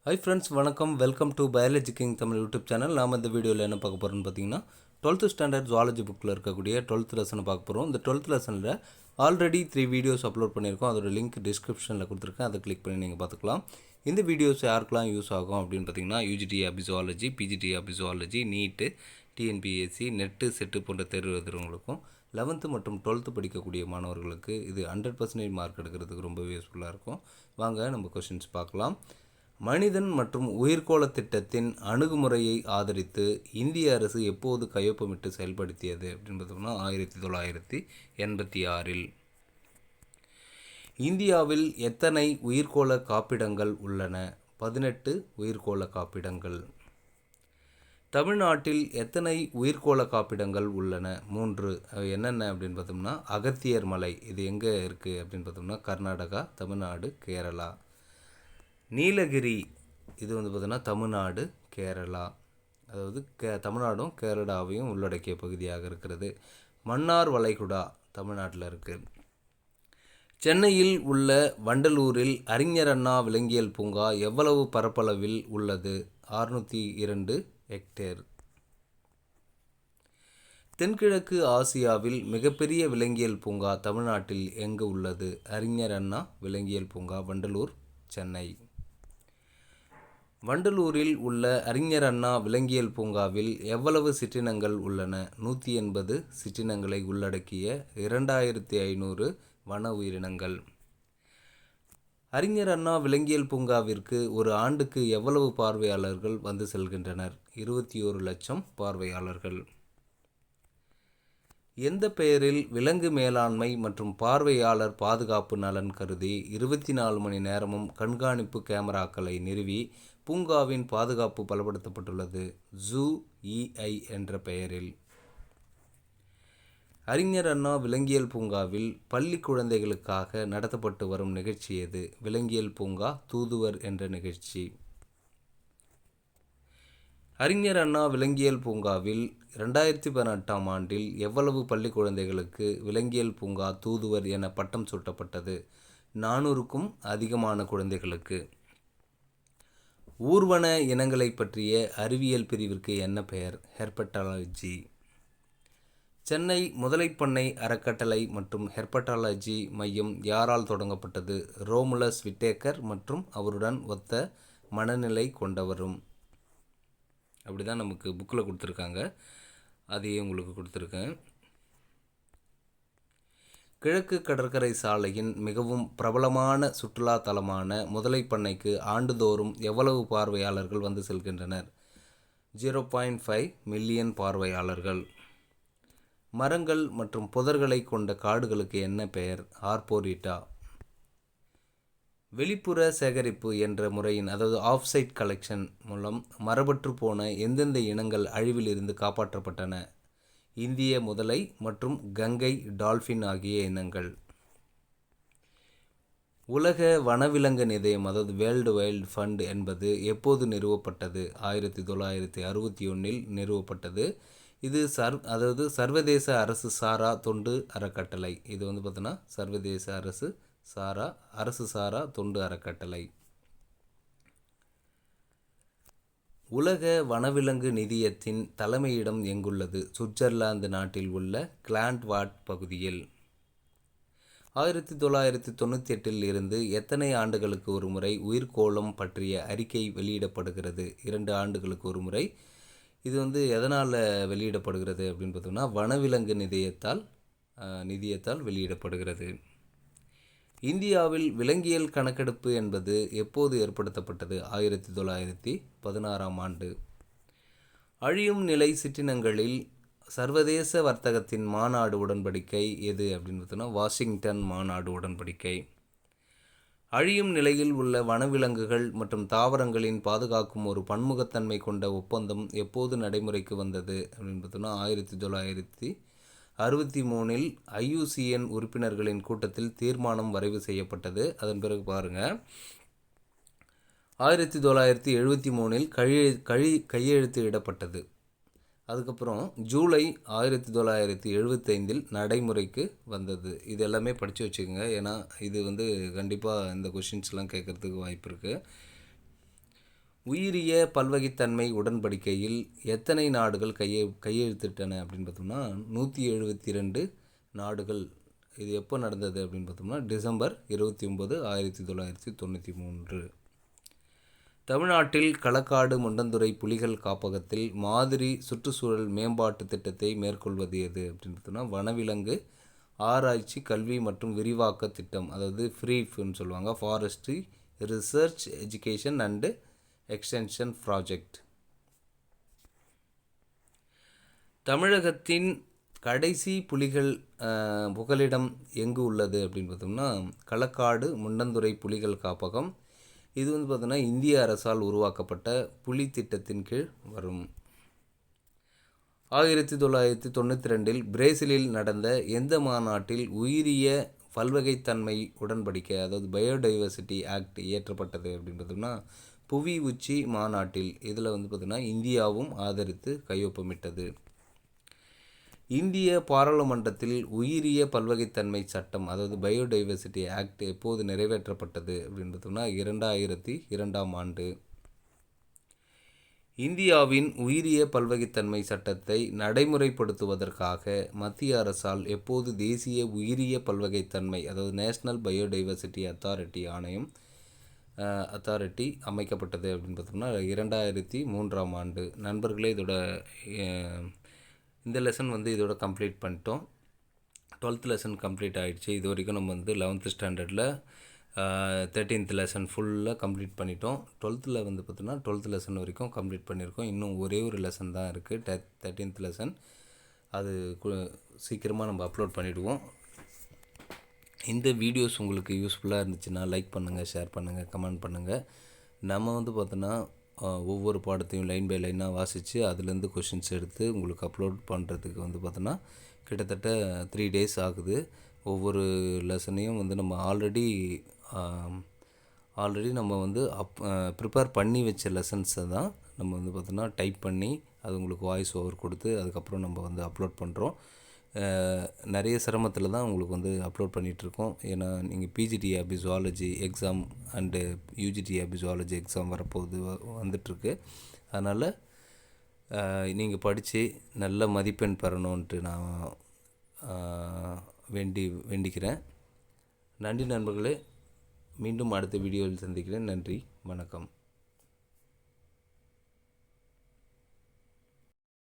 Hi friends, வணக்கம். Welcome to biology king Tamil YouTube channel. நாம் இந்த வீடியோவில் என்ன பார்க்க போகிறோம்னு பார்த்தீங்கன்னா 12th ஸ்டாண்டர்ட் ஜுவாலஜி புக்கில் இருக்கக்கூடிய 12th லெசனை பார்க்க போகிறோம். இந்த 12th லெசனில் ஆல்ரெடி 3 வீடியோஸ் அப்லோட் பண்ணியிருக்கோம். அதோட லிங்க் டிஸ்கிரிப்ஷனில் கொடுத்துருக்கேன். அதை கிளிக் பண்ணி நீங்கள் பார்த்துக்கலாம். இந்த வீடியோஸ் யாருக்கெல்லாம் யூஸ் ஆகும் அப்படின்னு பார்த்தீங்கன்னா யூஜிடி அபிசுவாலஜி, பிஜிடி அபிசுவாலஜி, நீட்டு, டிஎன்பிஎஸ்சி, நெட்டு, செட்டு போன்ற தேர்வு எழுதுகிறவங்களுக்கும் 11th மற்றும் 12th படிக்கக்கூடிய மாணவர்களுக்கு இது 100% மார்க் எடுக்கிறதுக்கு ரொம்பவே யூஸ்ஃபுல்லாக இருக்கும். வாங்க நம்ம கொஷின்ஸ் பார்க்கலாம். மனிதன் மற்றும் உயிர்கோள திட்டத்தின் அணுகுமுறையை ஆதரித்து இந்திய அரசு எப்போது கையொப்பமிட்டு செயல்படுத்தியது அப்படின்னு பார்த்தோம்னா 1986. இந்தியாவில் எத்தனை உயிர்கோள காப்பிடங்கள் உள்ளன? 18 உயிர்கோள காப்பிடங்கள். தமிழ்நாட்டில் எத்தனை உயிர்கோள காப்பிடங்கள் உள்ளன? 3. என்னென்ன அப்படின்னு பார்த்தோம்னா அகத்தியர் மலை, இது எங்கே இருக்குது அப்படின்னு பார்த்தோம்னா கர்நாடகா, தமிழ்நாடு, கேரளா. நீலகிரி, இது பார்த்தீங்கன்னா தமிழ்நாடு, கேரளா, அதாவது தமிழ்நாடும் கேரளாவையும் உள்ளடக்கிய பகுதியாக இருக்கிறது. மன்னார் வளைகுடா தமிழ்நாட்டில் இருக்குது. சென்னையில் உள்ள வண்டலூரில் அறிஞர் அண்ணா விலங்கியல் பூங்கா எவ்வளவு பரப்பளவில் உள்ளது? 602 ஹெக்டேர். தென்கிழக்கு ஆசியாவில் மிகப்பெரிய விலங்கியல் பூங்கா தமிழ்நாட்டில் எங்கு உள்ளது? அறிஞர் அண்ணா விலங்கியல் பூங்கா, வண்டலூர், சென்னை. வண்டலூரில் உள்ள அறிஞர் அண்ணா விலங்கியல் பூங்காவில் எவ்வளவு சிற்றினங்கள் உள்ளன? 180 சிற்றினங்களை உள்ளடக்கிய 2500 வன உயிரினங்கள். அறிஞர் அண்ணா விலங்கியல் பூங்காவிற்கு ஒரு ஆண்டுக்கு எவ்வளவு பார்வையாளர்கள் வந்து செல்கின்றனர்? 21 லட்சம் பார்வையாளர்கள். எந்த பெயரில் விலங்கு மேலாண்மை மற்றும் பார்வையாளர் பாதுகாப்பு நலன் கருதி 24 மணி நேரமும் கண்காணிப்பு கேமராக்களை நிறுவி பூங்காவின் பாதுகாப்பு பலப்படுத்தப்பட்டுள்ளது? ஜூ இஐ என்ற பெயரில். அறிஞர் அண்ணா விலங்கியல் பூங்காவில் பள்ளி குழந்தைகளுக்காக நடத்தப்பட்டு வரும் நிகழ்ச்சி எது? விலங்கியல் பூங்கா தூதுவர் என்ற நிகழ்ச்சி. அறிஞர் அண்ணா விலங்கியல் பூங்காவில் 2018 ஆண்டில் எவ்வளவு பள்ளி குழந்தைகளுக்கு விலங்கியல் பூங்கா தூதுவர் என பட்டம் சூட்டப்பட்டது? 400க்கும் அதிகமான குழந்தைகளுக்கு. ஊர்வன இனங்களை பற்றிய அறிவியல் பிரிவிற்கு என்ன பெயர்? ஹெர்பட்டாலஜி. சென்னை முதலைப்பண்ணை அறக்கட்டளை மற்றும் ஹெர்பட்டாலஜி மையம் யாரால் தொடங்கப்பட்டது? ரோமுலஸ் விட்டேக்கர் மற்றும் அவருடன் ஒத்த மனநிலை கொண்டவரும். அப்படி தான் நமக்கு புக்கில் கொடுத்துருக்காங்க, அதையே உங்களுக்கு கொடுத்துருக்கேன். கிழக்கு கடற்கரை சாலையின் மிகவும் பிரபலமான சுற்றுலா தலமான முதலைப்பண்ணைக்கு ஆண்டுதோறும் எவ்வளவு பார்வையாளர்கள் வந்து செல்கின்றனர்? 0.5 மில்லியன் பார்வையாளர்கள். மரங்கள் மற்றும் புதர்களை கொண்ட காடுகளுக்கு என்ன பெயர்? ஆர்போரிட்டா. வெளிப்புற சேகரிப்பு என்ற முறையின், அதாவது ஆஃப்சைட் கலெக்ஷன் மூலம் மரபற்று போன எந்தெந்த இனங்கள் அழிவில் இருந்து காப்பாற்றப்பட்டன? இந்திய முதலை மற்றும் கங்கை டால்ஃபின் ஆகிய இனங்கள். உலக வனவிலங்கு நிதியம், அதாவது வேர்ல்டு வைல்ட் ஃபண்ட் என்பது எப்போது நிறுவப்பட்டது? 1961 நிறுவப்பட்டது. இது சர்வதேச அரசு சாரா தொண்டு அறக்கட்டளை. இது பார்த்தோன்னா சர்வதேச அரசு சாரா தொண்டு அறக்கட்டளை. உலக வனவிலங்கு நிதியத்தின் தலைமையிடம் எங்குள்ளது? சுவிட்சர்லாந்து நாட்டில் உள்ள கிளாண்ட்வாட் பகுதியில். 1998 இருந்து எத்தனை ஆண்டுகளுக்கு ஒரு முறை உயிர்கோளம் பற்றிய அறிக்கை வெளியிடப்படுகிறது? 2 ஆண்டுகளுக்கு ஒரு முறை. இது எதனால் வெளியிடப்படுகிறது அப்படின்னு பார்த்தோம்னா வனவிலங்கு நிதியத்தால் வெளியிடப்படுகிறது. இந்தியாவில் விலங்கியல் கணக்கெடுப்பு என்பது எப்போது ஏற்படுத்தப்பட்டது? 1916 ஆண்டு. அழியும் நிலை சிற்றினங்களில் சர்வதேச வர்த்தகத்தின் மாநாடு உடன்படிக்கை எது அப்படின்னு பார்த்தோன்னா வாஷிங்டன் மாநாடு உடன்படிக்கை. அழியும் நிலையில் உள்ள வனவிலங்குகள் மற்றும் தாவரங்களின் பாதுகாக்கும் ஒரு பன்முகத்தன்மை கொண்ட ஒப்பந்தம் எப்போது நடைமுறைக்கு வந்தது அப்படின்னு பார்த்தோன்னா 1963 IUCN உறுப்பினர்களின் கூட்டத்தில் தீர்மானம் வரைவு செய்யப்பட்டது. அதன் பிறகு பாருங்கள், 1973 கையெழுத்து இடப்பட்டது. அதுக்கப்புறம் ஜூலை 1975 நடைமுறைக்கு வந்தது. இது எல்லாமே படித்து வச்சுக்கோங்க, ஏன்னா இது கண்டிப்பாக இந்த கொஷின்ஸ்லாம் கேட்குறதுக்கு வாய்ப்பு இருக்குது. உயிரிய பல்வகைத்தன்மை உடன்படிக்கையில் எத்தனை நாடுகள் கையெழுத்திட்டன அப்படின்னு பார்த்தோம்னா 172 நாடுகள். இது எப்போ நடந்தது அப்படின்னு பார்த்தோம்னா டிசம்பர் 29, 1993. தமிழ்நாட்டில் களக்காடு முண்டந்துறை புலிகள் காப்பகத்தில் மாதிரி சுற்றுச்சூழல் மேம்பாட்டு திட்டத்தை மேற்கொள்வது எது அப்படின்னு பார்த்தோம்னா வனவிலங்கு ஆராய்ச்சி கல்வி மற்றும் விரிவாக்க திட்டம், அதாவது ஃப்ரீஃப்னு சொல்லுவாங்க, forestry research education and extension project. தமிழகத்தின் கடைசி புகலிடம் எங்கு உள்ளது அப்படின்னு பார்த்தோம்னா களக்காடு முண்டந்துறை புலிகள் காப்பகம். இது பார்த்தோன்னா இந்திய அரசால் உருவாக்கப்பட்ட புலி திட்டத்தின் கீழ் வரும். 1992 பிரேசிலில் நடந்த எந்த மாநாட்டில் உயிரிய பல்வகைத்தன்மை உடன்படிக்கை, அதாவது பயோடைவர்சிட்டி ஆக்ட் இயற்றப்பட்டது அப்படின்னு பார்த்தோம்னா புவி உச்சி மாநாட்டில். இதில் பார்த்தோன்னா இந்தியாவும் ஆதரித்து கையொப்பமிட்டது. இந்திய பாராளுமன்றத்தில் உயிரிய பல்வகைத்தன்மை சட்டம், அதாவது பயோடைவர்சிட்டி ஆக்ட் எப்போது நிறைவேற்றப்பட்டது அப்படின்னு பார்த்தோம்னா 2002 இந்தியாவின் உயிரிய பல்வகைத்தன்மை சட்டத்தை நடைமுறைப்படுத்துவதற்காக மத்திய அரசால் எப்போது தேசிய உயிரிய பல்வகைத்தன்மை, அதாவது நேஷ்னல் பயோடைவர்சிட்டி அத்தாரிட்டி அமைக்கப்பட்டது அப்படின்னு பார்த்தோம்னா 2003. நண்பர்களே, இந்த லெசன் இதோட கம்ப்ளீட் பண்ணிட்டோம். 12th லெசன் கம்ப்ளீட் ஆகிடுச்சு. இது வரைக்கும் நம்ம 11th ஸ்டாண்டர்டில் 13th லெசன் ஃபுல்லாக கம்ப்ளீட் பண்ணிட்டோம். 12th பார்த்தோன்னா 12th லெசன் வரைக்கும் கம்ப்ளீட் பண்ணியிருக்கோம். இன்னும் ஒரே ஒரு லெசன் தான் இருக்குது, 13th லெசன். அது சீக்கிரமாக நம்ம அப்லோட் பண்ணிவிடுவோம். இந்த வீடியோஸ் உங்களுக்கு யூஸ்ஃபுல்லாக இருந்துச்சுன்னா லைக் பண்ணுங்கள், ஷேர் பண்ணுங்கள், கமெண்ட் பண்ணுங்கள். நம்ம பார்த்தோன்னா ஒவ்வொரு பாடத்தையும் லைன் பை லைனாக வாசித்து அதுலேருந்து கொஷின்ஸ் எடுத்து உங்களுக்கு அப்லோட் பண்ணுறதுக்கு பார்த்தோன்னா கிட்டத்தட்ட 3 days ஆகுது. ஒவ்வொரு லெசனையும் நம்ம ஆல்ரெடி நம்ம ப்ரிப்பேர் பண்ணி வச்ச லெசன்ஸை தான் நம்ம பார்த்தோன்னா டைப் பண்ணி அது உங்களுக்கு வாய்ஸ் ஓவர் கொடுத்து அதுக்கப்புறம் நம்ம அப்லோட் பண்ணுறோம். நிறைய சிரமத்தில் தான் உங்களுக்கு அப்லோட் பண்ணிகிட்ருக்கோம். ஏன்னா நீங்கள் PGTRB zoology exam and UGTRB zoology exam வந்துட்டுருக்கு. அதனால் நீங்கள் படித்து நல்ல மதிப்பெண் பெறணுன்ட்டு நான் வேண்டிக்கிறேன். நன்றி நண்பர்களே. மீண்டும் அடுத்த வீடியோவில் சந்திக்கிறேன். நன்றி, வணக்கம்.